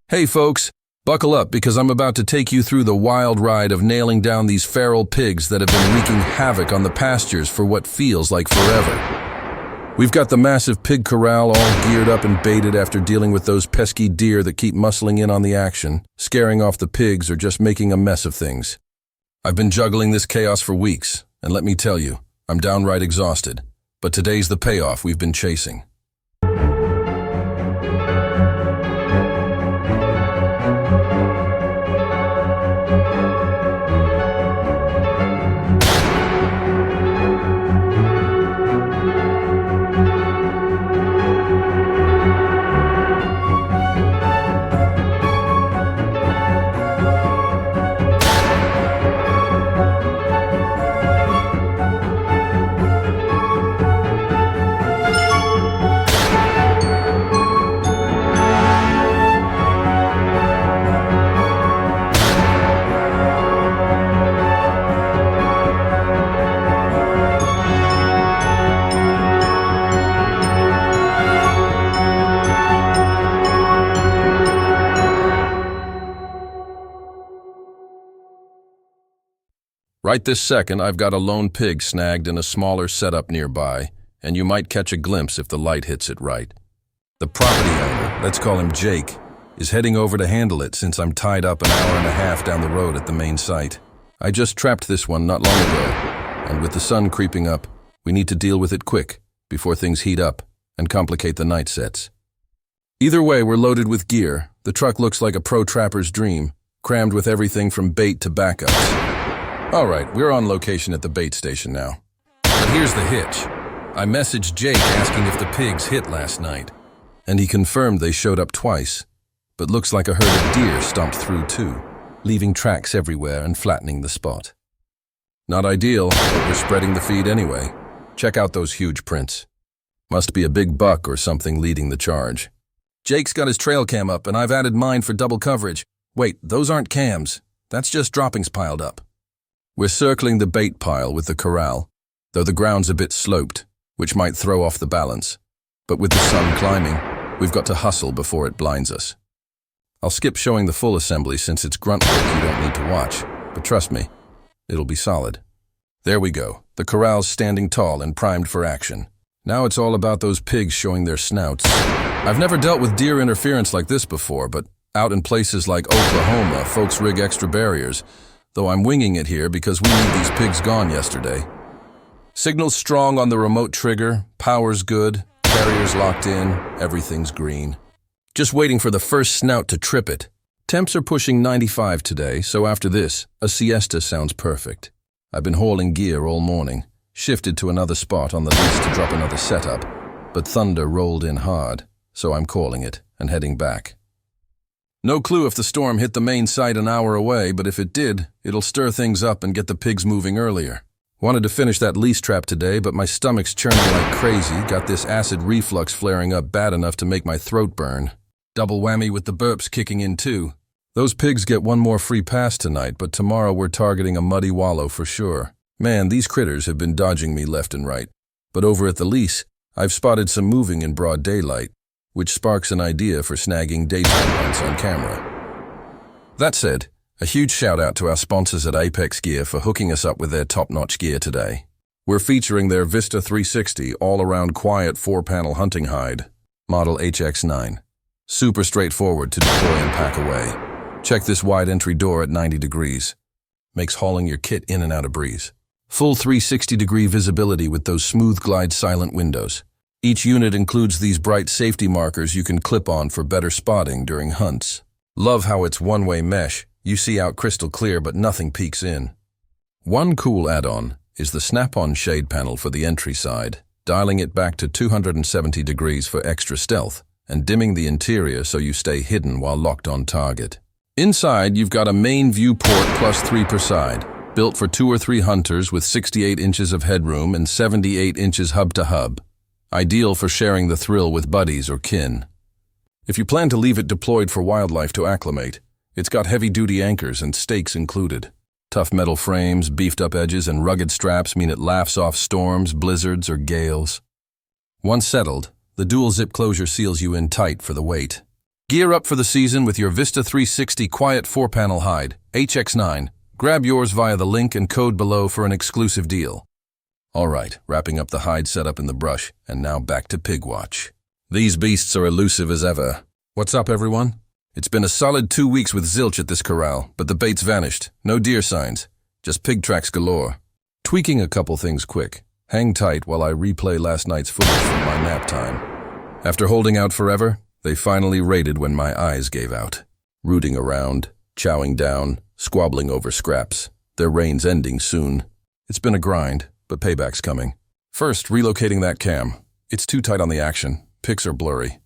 Hey folks, buckle up because I'm about to take you through the wild ride of nailing down these feral pigs that have been wreaking havoc on the pastures for what feels like forever. We've got the massive pig corral all geared up and baited after dealing with those pesky deer that keep muscling in on the action, scaring off the pigs or just making a mess of things. I've been juggling this chaos for weeks, and let me tell you, I'm downright exhausted. But today's the payoff we've been chasing. Right this second, I've got a lone pig snagged in a smaller setup nearby, and you might catch a glimpse if the light hits it right. The property owner, let's call him Jake, is heading over to handle it since I'm tied up an hour and a half down the road at the main site. I just trapped this one not long ago, and with the sun creeping up, we need to deal with it quick before things heat up and complicate the night sets. Either way, we're loaded with gear. The truck looks like a pro trapper's dream, crammed with everything from bait to backups. All right, we're on location at the bait station now. But here's the hitch. I messaged Jake asking if the pigs hit last night, and he confirmed they showed up twice, but looks like a herd of deer stomped through too, leaving tracks everywhere and flattening the spot. Not ideal, but we're spreading the feed anyway. Check out those huge prints. Must be a big buck or something leading the charge. Jake's got his trail cam up, and I've added mine for double coverage. Wait, those aren't cams. That's just droppings piled up. We're circling the bait pile with the corral, though the ground's a bit sloped, which might throw off the balance. But with the sun climbing, we've got to hustle before it blinds us. I'll skip showing the full assembly since it's grunt work you don't need to watch, but trust me, it'll be solid. There we go, the corral's standing tall and primed for action. Now it's all about those pigs showing their snouts. I've never dealt with deer interference like this before, but out in places like Oklahoma, folks rig extra barriers, though I'm winging it here because we need these pigs gone yesterday. Signal's strong on the remote trigger, power's good, carrier's locked in, everything's green. Just waiting for the first snout to trip it. Temps are pushing 95 today, so after this, a siesta sounds perfect. I've been hauling gear all morning, shifted to another spot on the lease to drop another setup, but thunder rolled in hard, so I'm calling it and heading back. No clue if the storm hit the main site an hour away, but if it did, it'll stir things up and get the pigs moving earlier. Wanted to finish that lease trap today, but my stomach's churning like crazy, got this acid reflux flaring up bad enough to make my throat burn. Double whammy with the burps kicking in too. Those pigs get one more free pass tonight, but tomorrow we're targeting a muddy wallow for sure. Man, these critters have been dodging me left and right. But over at the lease, I've spotted some moving in broad daylight, which sparks an idea for snagging daytime hunts on camera. That said, a huge shout out to our sponsors at Apex Gear for hooking us up with their top-notch gear today. We're featuring their Vista 360 all-around quiet 4-panel hunting hide, model HX9. Super straightforward to deploy and pack away. Check this wide entry door at 90 degrees. Makes hauling your kit in and out a breeze. Full 360-degree visibility with those smooth glide silent windows. Each unit includes these bright safety markers you can clip on for better spotting during hunts. Love how it's one-way mesh. You see out crystal clear, but nothing peeks in. One cool add-on is the snap-on shade panel for the entry side, dialing it back to 270 degrees for extra stealth, and dimming the interior so you stay hidden while locked on target. Inside, you've got a main viewport plus 3 per side, built for 2 or 3 hunters with 68 inches of headroom and 78 inches hub-to-hub. Ideal for sharing the thrill with buddies or kin. If you plan to leave it deployed for wildlife to acclimate, it's got heavy-duty anchors and stakes included. Tough metal frames, beefed-up edges, and rugged straps mean it laughs off storms, blizzards, or gales. Once settled, the dual-zip closure seals you in tight for the weight. Gear up for the season with your Vista 360 Quiet 4-panel hide, HX9. Grab yours via the link and code below for an exclusive deal. All right, wrapping up the hide setup in the brush, and now back to pig watch. These beasts are elusive as ever. What's up, everyone? It's been a solid 2 weeks with zilch at this corral, but the bait's vanished. No deer signs. Just pig tracks galore. Tweaking a couple things quick. Hang tight while I replay last night's footage from my nap time. After holding out forever, they finally raided when my eyes gave out. Rooting around, chowing down, squabbling over scraps. Their reign's ending soon. It's been a grind, but payback's coming. First, relocating that cam. It's too tight on the action. Pics are blurry.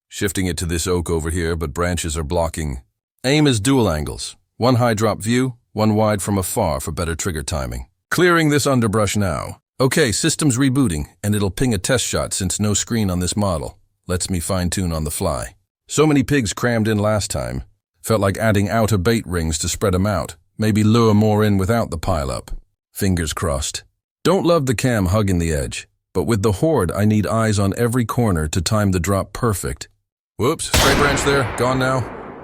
Shifting it to this oak over here, but branches are blocking. Aim is dual angles. One high drop view, one wide from afar for better trigger timing. Clearing this underbrush now. Okay, system's rebooting, and it'll ping a test shot since no screen on this model. Lets me fine-tune on the fly. So many pigs crammed in last time. Felt like adding outer bait rings to spread them out. Maybe lure more in without the pile-up. Fingers crossed. Don't love the cam hugging the edge, but with the horde I need eyes on every corner to time the drop perfect. Whoops, stray branch there, gone now.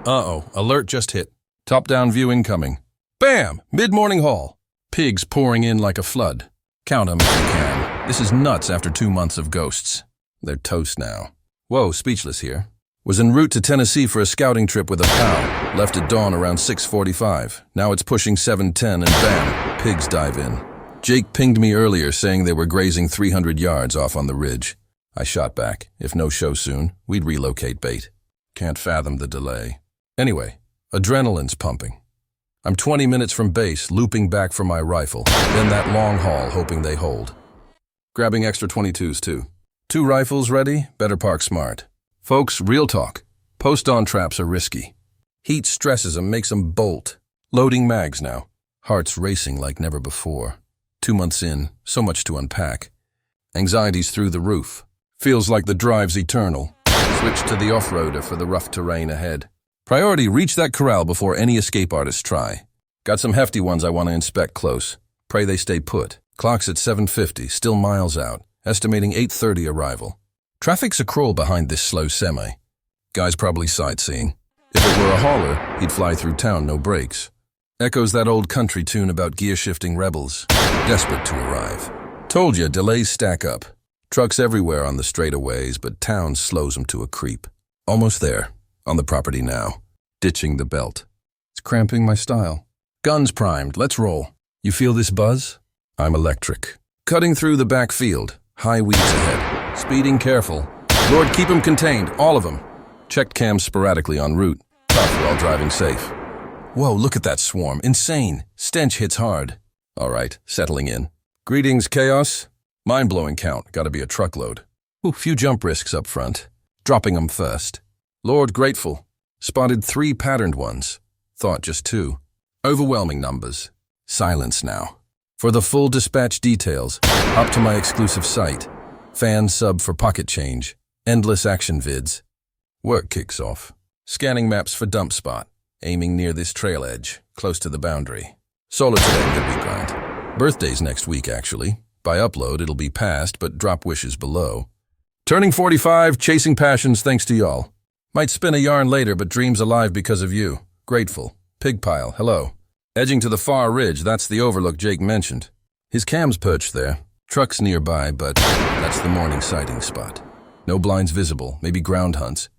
Uh-oh, alert just hit. Top-down view incoming. Bam! Mid-morning haul. Pigs pouring in like a flood. Count 'em if you can. This is nuts after 2 months of ghosts. They're toast now. Whoa, speechless here. Was en route to Tennessee for a scouting trip with a pal. Left at dawn around 6:45. Now it's pushing 7:10 and bam, pigs dive in. Jake pinged me earlier saying they were grazing 300 yards off on the ridge. I shot back. If no show soon, we'd relocate bait. Can't fathom the delay. Anyway, adrenaline's pumping. I'm 20 minutes from base, looping back for my rifle. Then that long haul, hoping they hold. Grabbing extra 22s too. 2 rifles ready, better park smart. Folks, real talk. Post-on traps are risky. Heat stresses them, makes them bolt. Loading mags now. Hearts racing like never before. 2 months in, so much to unpack. Anxiety's through the roof. Feels like the drive's eternal. Switch to the off-roader for the rough terrain ahead. Priority, reach that corral before any escape artists try. Got some hefty ones I want to inspect close. Pray they stay put. Clock's at 7:50, still miles out. Estimating 8:30 arrival. Traffic's a crawl behind this slow semi. Guy's probably sightseeing. If it were a hauler, he'd fly through town, no brakes. Echoes that old country tune about gear-shifting rebels. Desperate to arrive. Told ya, delays stack up. Trucks everywhere on the straightaways, but town slows them to a creep. Almost there, on the property now. Ditching the belt. It's cramping my style. Guns primed, let's roll. You feel this buzz? I'm electric. Cutting through the back field. High weeds ahead. Speeding careful. Lord, keep 'em contained, all of 'em. Checked cams sporadically en route. Tough while driving safe. Whoa, look at that swarm. Insane. Stench hits hard. All right, settling in. Greetings, chaos. Mind-blowing count. Gotta be a truckload. Ooh, few jump risks up front. Dropping 'em first. Lord, grateful. Spotted 3 patterned ones. Thought just 2. Overwhelming numbers. Silence now. For the full dispatch details, hop to my exclusive site. Fan sub for pocket change. Endless action vids. Work kicks off. Scanning maps for dump spot. Aiming near this trail edge, close to the boundary. Solo today, midweek grind. Birthday's next week, actually. By upload, it'll be past, but drop wishes below. Turning 45, chasing passions thanks to y'all. Might spin a yarn later, but dreams alive because of you. Grateful. Pig pile, hello. Edging to the far ridge, that's the overlook Jake mentioned. His cam's perched there. Trucks nearby, but that's the morning sighting spot. No blinds visible, maybe ground hunts.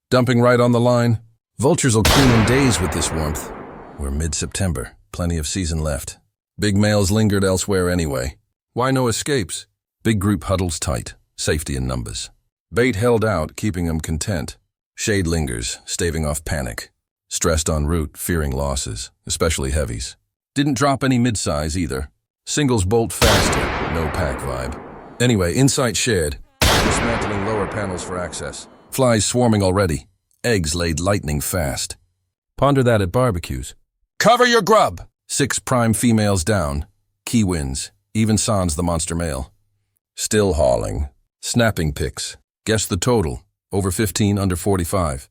Dumping right on the line. Vultures'll clean in days with this warmth. We're mid-September, plenty of season left. Big males lingered elsewhere anyway. Why no escapes? Big group huddles tight, safety in numbers. Bait held out, keeping them content. Shade lingers, staving off panic. Stressed en route, fearing losses, especially heavies. Didn't drop any mid-size either. Singles bolt faster, no pack vibe. Anyway, insight shared. Dismantling lower panels for access. Flies swarming already. Eggs laid lightning fast. Ponder that at barbecues. Cover your grub! 6 prime females down. Key wins. Even sans the monster male. Still hauling. Snapping pics. Guess the total. Over 15, under 45.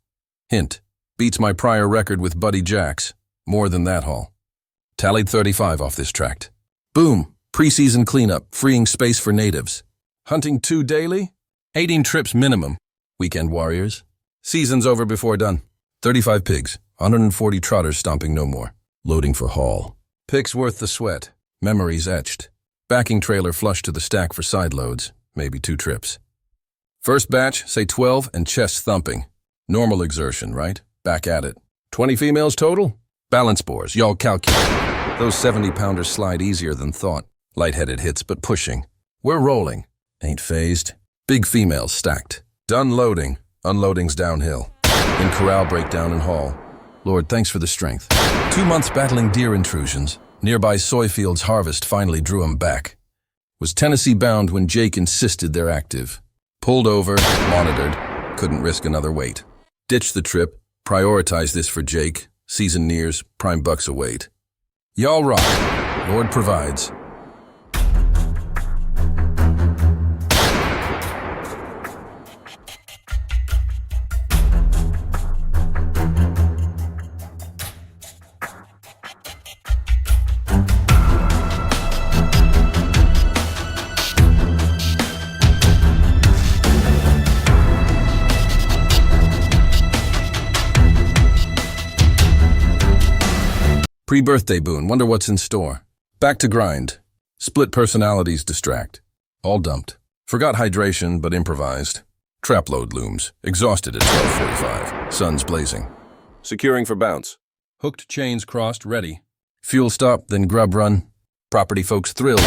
Hint. Beats my prior record with Buddy Jacks. More than that haul. Tallied 35 off this tract. Boom. Preseason cleanup. Freeing space for natives. Hunting 2 daily? 18 trips minimum. Weekend warriors. Season's over before done. 35 pigs, 140 trotters stomping no more. Loading for haul. Picks worth the sweat. Memories etched. Backing trailer flush to the stack for side loads. Maybe 2 trips. First batch, say 12 and chest thumping. Normal exertion, right? Back at it. 20 females total? Balance bores, y'all calculate. Those 70-pounders slide easier than thought. Lightheaded hits, but pushing. We're rolling. Ain't phased. Big females stacked. Done loading. Unloading's downhill. In corral breakdown and haul. Lord, thanks for the strength. 2 months battling deer intrusions. Nearby soy fields harvest finally drew 'em back. Was Tennessee bound when Jake insisted they're active. Pulled over, monitored, couldn't risk another wait. Ditched the trip, prioritize this for Jake. Season nears, prime bucks await. Y'all rock. Lord provides. Pre-birthday boon, wonder what's in store. Back to grind. Split personalities distract. All dumped. Forgot hydration, but improvised. Trap load looms. Exhausted at 12:45. Sun's blazing. Securing for bounce. Hooked chains crossed, ready. Fuel stop, then grub run. Property folks thrilled.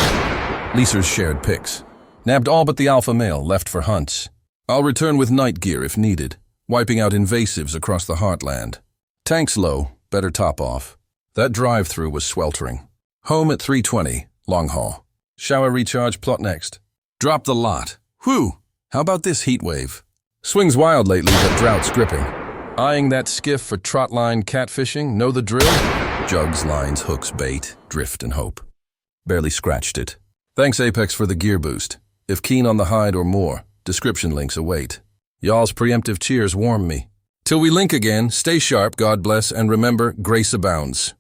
Leasers shared pics. Nabbed all but the alpha male, left for hunts. I'll return with night gear if needed. Wiping out invasives across the heartland. Tanks low, better top off. That drive-through was sweltering. Home at 3:20, long haul. Shower recharge, plot next. Drop the lot. Whew! How about this heat wave? Swings wild lately, but drought's gripping. Eyeing that skiff for trotline catfishing, know the drill? Jugs, lines, hooks, bait, drift and hope. Barely scratched it. Thanks Apex for the gear boost. If keen on the hide or more, description links await. Y'all's preemptive cheers warm me. Till we link again, stay sharp, God bless, and remember, grace abounds.